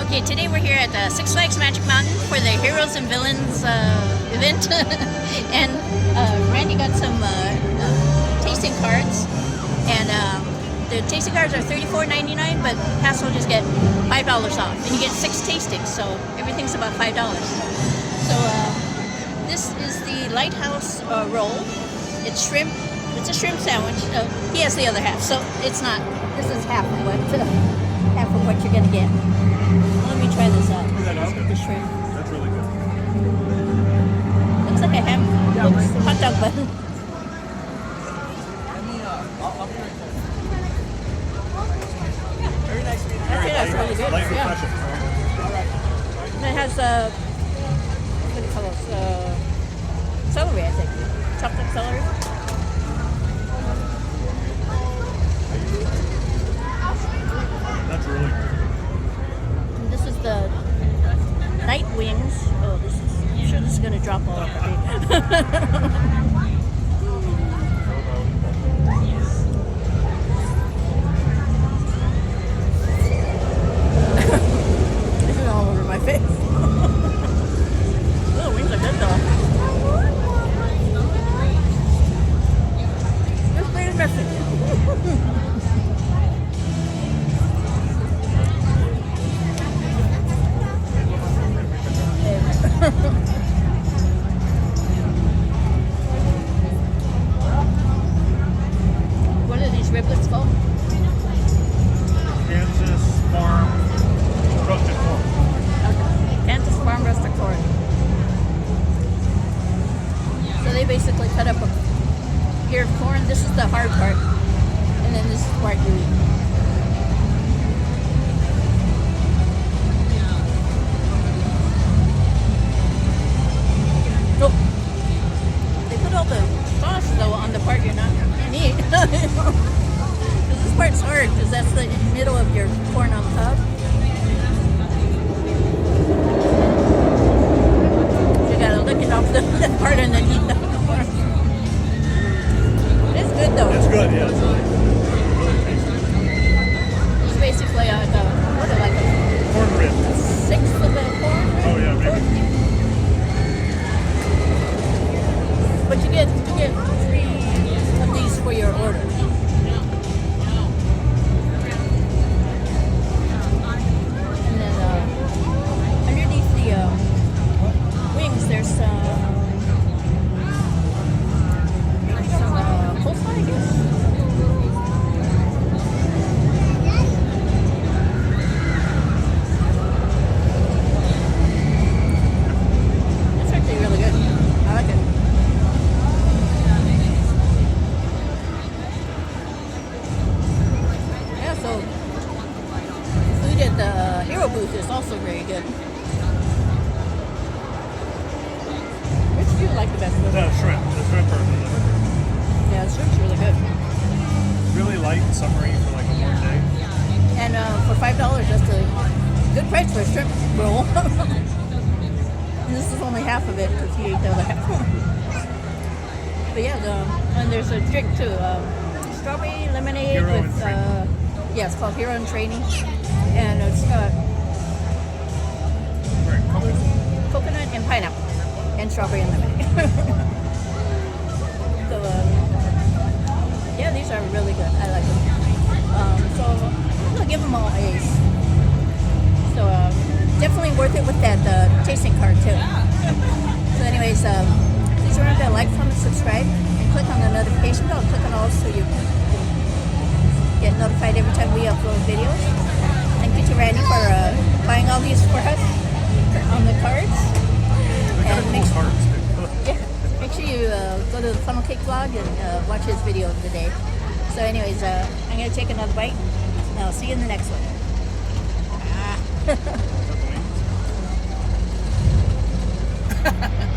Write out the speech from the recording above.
Okay, today we're here at the Six Flags Magic Mountain for the Heroes and Villains event. And Randy got some tasting cards. And the tasting cards are $34.99, but Pass will just get $5 off. And you get 6 tastings, so everything's about $5. So this is the Lighthouse roll. It's shrimp. It's a shrimp sandwich. He has the other half, so it's not. This is half of what you're gonna get. Let me try this out. The shrimp. That's really good. Looks like a ham. Looks hot dog bun. Very nice meeting you. Okay, that's really good. Light Yeah. refreshing. And it has what do you call it? Celery, I think. Chocolate celery. That's really good. And this is the night wings. Oh, I'm sure this is gonna drop all over me. This is all over my face. Oh, wings are good though. This plate is messy. What are these riblets called? Kansas Farm roasted pork. Okay. Kansas Farm Roasted Corn. So they basically cut up a ear of corn. This is the hard part. And then this is the part you eat. Oh. They put all the sauce though on the part you're not going to eat. Because this part's hard because that's the middle of your corn on top. You gotta lick it off the part and then eat the corn. It's good though. It's good, yeah. It's really tasty. It's basically like a Corn rib. sixth of a corn. Oh, yeah, maybe. But you get 3 of these for your order. And then underneath the wings, there's some coleslaw, I guess. That's actually really good. I like it. Yeah, so food at the Hero booth is also very good. Which do you like the best? The shrimp. The shrimp are really good. Yeah, the shrimp's really good. Really light and summery for like a warm day. And for $5, that's a good price for a shrimp roll. And this is only half of it because he ate the other half. But yeah, and there's a drink too. Strawberry lemonade Hero and with, Training. yeah, it's called Hero and Training. And it's got Right. coconut and pineapple. And strawberry and lemonade. So, yeah, these are really good. I like them. So I'm gonna give them all A's. So definitely worth it with that tasting card too. So anyways, please remember to like, comment, subscribe, and click on the notification bell. Click on all so you get notified every time we upload videos. Thank you to Randy for buying all these for us on the cards. They're kind of cool cards, too. Yeah, make sure you go to the Funnel Cake vlog and watch his video of the day. So anyways, I'm going to take another bite, and I'll see you in the next one. Ah.